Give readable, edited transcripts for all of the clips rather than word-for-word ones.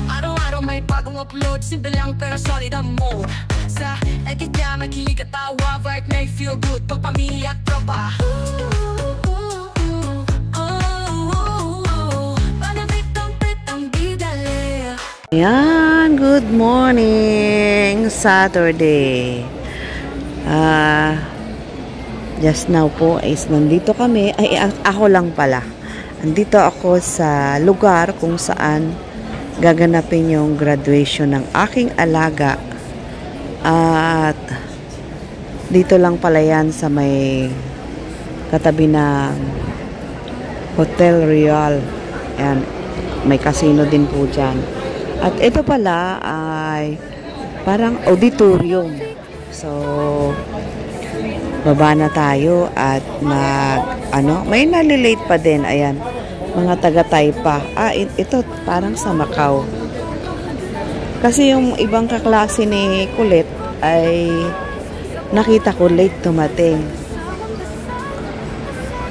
Araw-araw may bagong upload, simple lang pero solid ang mo. Sa edit niya makilig at tawa, vibe may feel good, pagpamilya at tropa. Yan, good morning, Saturday. Just now po is nandito kami, ako lang pala. Nandito ako sa lugar kung saan gaganapin yung graduation ng aking alaga. At dito lang pala yan sa may katabi ng Hotel Royal. Yan, may casino din po dyan. At ito pala ay parang auditorium. So, baba na tayo at may nalilate pa din. Ayan, mga taga-Taypa. Ito parang sa Macau. Kasi yung ibang kaklase ni Kulit ay nakita ko late tumating.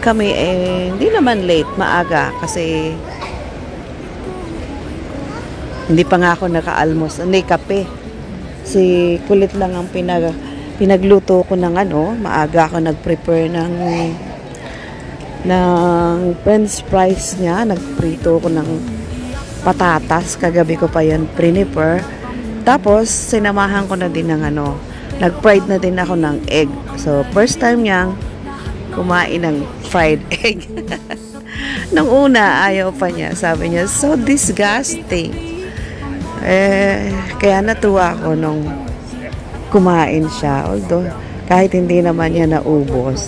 Kami hindi naman late, maaga kasi hindi pa nga ako naka-almos, hindi kape. Si Kulit lang ang pinagluto ko ng maaga ako nag-prepare ng french fries niya. Nagprito ko ng patatas. Kagabi ko pa yan prepare. Tapos, sinamahan ko na din ng nag-fried na din ako ng egg. So, first time niyang kumain ng fried egg. Nung una, ayaw pa niya. Sabi niya, so disgusting. Kaya natuwa ako nung kumain siya. Although, kahit hindi naman niya naubos.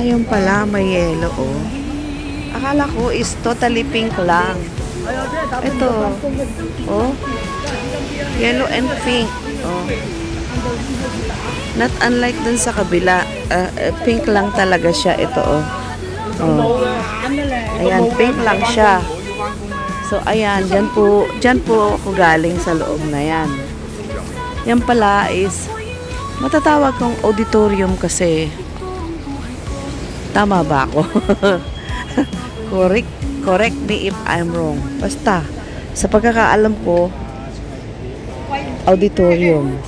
Yung pala, may yelo, oh. Akala ko is totally pink lang. Ito, oh. Yellow and pink, oh. Not unlike dun sa kabila. Pink lang talaga siya, ito, oh. Oh. Ayan, pink lang siya. So, ayan, dyan po ako galing sa loob na yan. Yan pala is, matatawag kong auditorium kasi, tama ba ako? Correct me if I'm wrong. Basta, sa pagkakaalam ko, auditorium.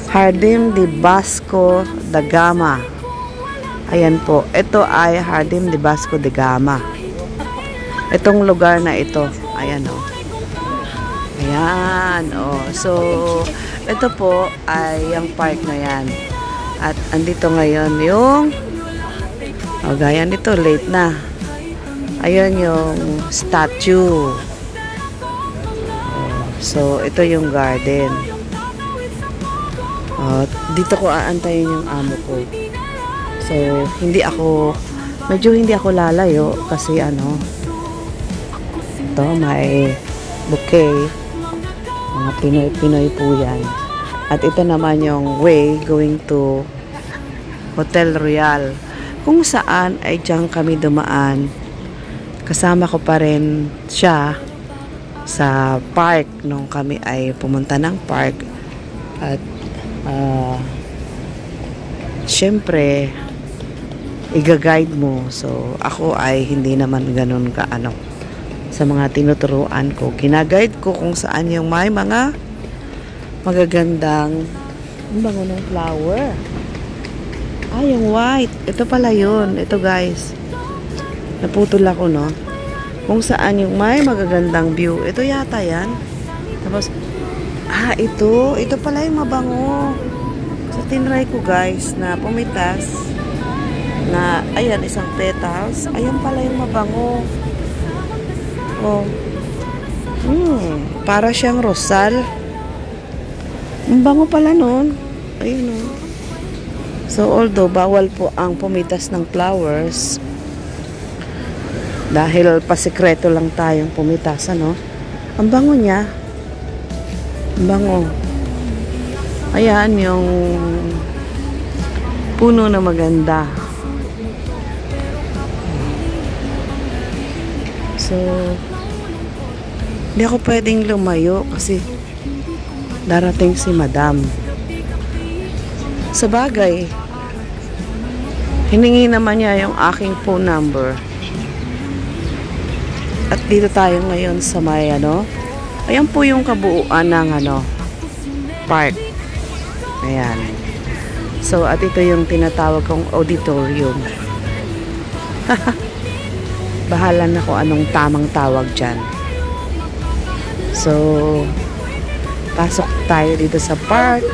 Jardim de Vasco da Gama. Ayan po, ito ay Jardim de Vasco da Gama. Itong lugar na ito, ayan o. Ayan o. So, ito po ay yung park na yan. At andito ngayon yung gaya nito, late na. Ayan yung statue. So, ito yung garden. Dito ko aantayin yung amo ko. So, medyo hindi ako lalayo kasi may bouquet. Mga Pinoy po yan. At ito naman yung way going to Hotel Royal. Kung saan ay dyan kami dumaan. Kasama ko pa rin siya sa park nung kami ay pumunta ng park. At syempre iga-guide mo. So ako ay hindi naman ganun ka sa mga tinuturuan ko. Kinaguide ko kung saan yung may mga magagandang bango ng flower. Yung white. Ito pala yun. Ito guys. Naputol ako, no? Kung saan yung may magagandang view. Ito yata yan. Tapos, ito. Ito pala yung mabango. So, tinry ko guys na pumitas na, ayan, isang petals. Ayan pala yung mabango. Oh. Para siyang rosal. Ang bango pala nun. Ayun, oh. So, although bawal po ang pumitas ng flowers, dahil pasikreto lang tayong pumitas, ang bango niya. Ang bango. Ayan, yung puno na maganda. So, hindi ako pwedeng lumayo kasi darating si Madam. Sa bagay, hiningi naman niya yung aking phone number. At dito tayo ngayon sa may ano. Ayan po yung kabuuan ng ano, park. Ayan. So, at ito yung tinatawag kong auditorium. Bahala na kung anong tamang tawag dyan. So, pasok tayo dito sa park.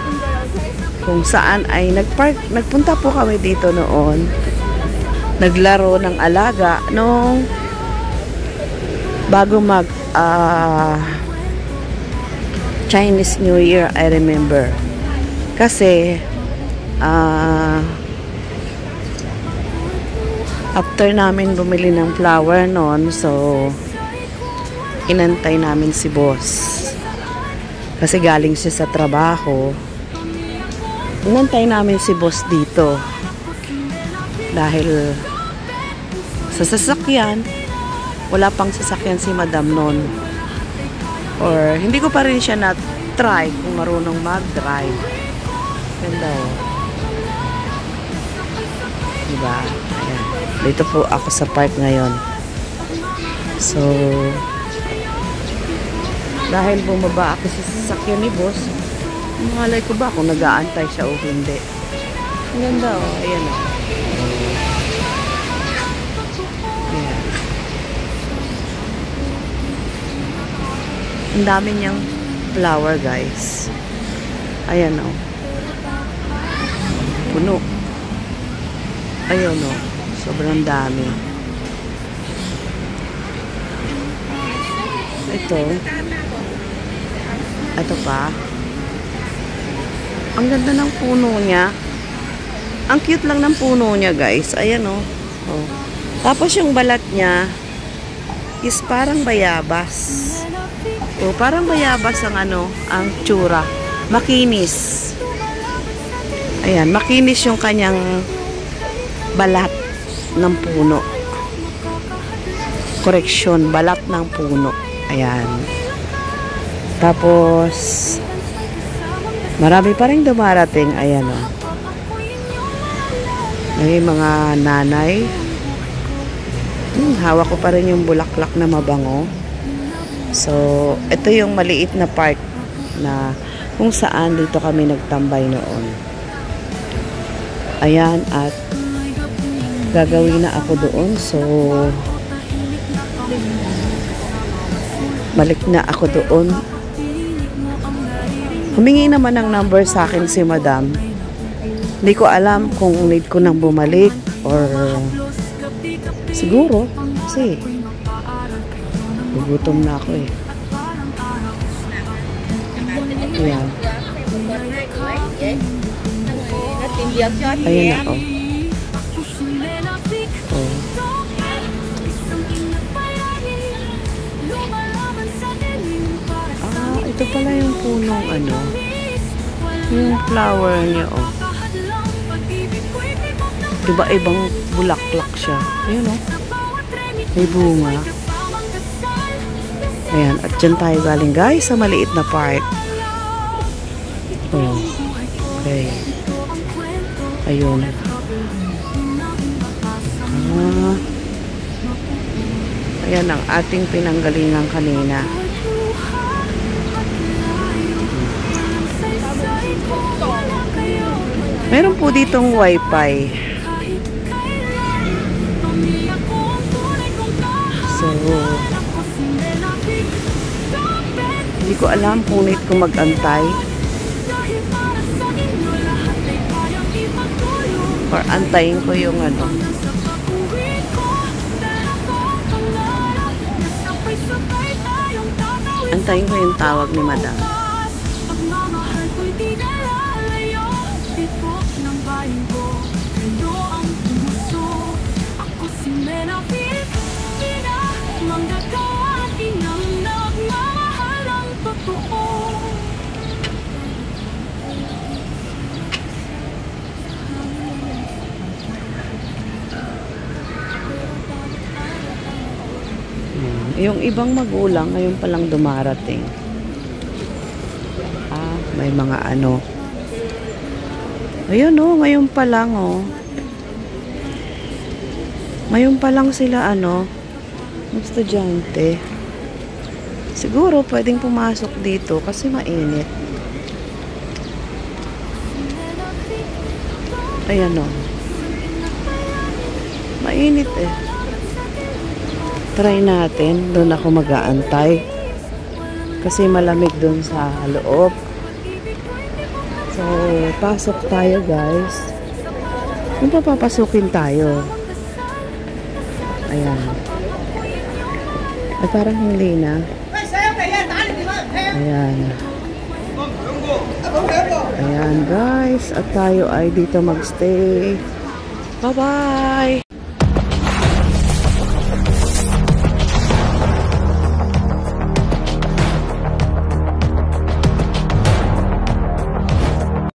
Kung saan ay nagpunta po kami dito noon. Naglaro ng alaga nung bago mag Chinese New Year, I remember. Kasi after namin bumili ng flower noon, so inantay namin si boss. Kasi galing siya sa trabaho. Inantay namin si boss dito. Dahil sa sasakyan, wala pang sasakyan si madam noon. Or hindi ko pa rin siya na-try kung marunong mag-drive. Ganda oh. Diba? Ayan. Dito po ako sa park ngayon. So, dahil bumaba ako sa sasakyan ni boss, malay ko ba kung nag-aantay siya o hindi. Ang ganda oh. Ayan oh. Ayan. Ang dami niyang flower guys. Ayan oh. Puno. Ayun oh. Sobrang dami. Ito. Ito pa. Ang ganda ng puno niya. Ang cute lang ng puno niya guys. Ayan oh. Oh. Tapos yung balat niya is parang bayabas. Oh, parang bayabas ang ano, ang tsura. Makinis. Ayan, makinis yung kanyang balat ng puno. Correction, balat ng puno. Ayan. Tapos marami pa rin dumarating. Ayan o. May mga nanay. Hawak ko pa rin yung bulaklak na mabango. So, ito yung maliit na park na kung saan dito kami nagtambay noon. Ayan, at gagawin na ako doon. So, balik na ako doon. Humingi naman ng number sa akin si madam. Hindi ko alam kung need ko nang bumalik or siguro kasi gugutom na ako eh. Ayan. Ayan ako. Oh. Ito pala yung punong ano. Yung flower niya oh. Diba ibang bulaklak siya. Ayan oh. May bunga. Ayan. At dyan tayo galing guys sa maliit na park. Oh. Okay. Ayun. Ayan ang ating pinanggalingan kanina. Meron po ditong wifi. So, hindi ko alam kung need ko mag-antay or antayin ko yung ano. Antayin ko yung tawag ni madam. Yung ibang magulang ngayon palang dumarating. May mga ano. Ayun oh, ngayon pa lang oh. Ngayon pa lang sila ano, Mga estudyante. Siguro pwedeng pumasok dito kasi mainit. Ayan o. Mainit eh. Try natin. Doon ako mag-aantay. Kasi malamig doon sa loob. So, pasok tayo guys. Kung papapasukin tayo. Ayan. Ay, parang hindi na. Ayan. Ayan guys. At tayo ay dito magstay. Bye-bye!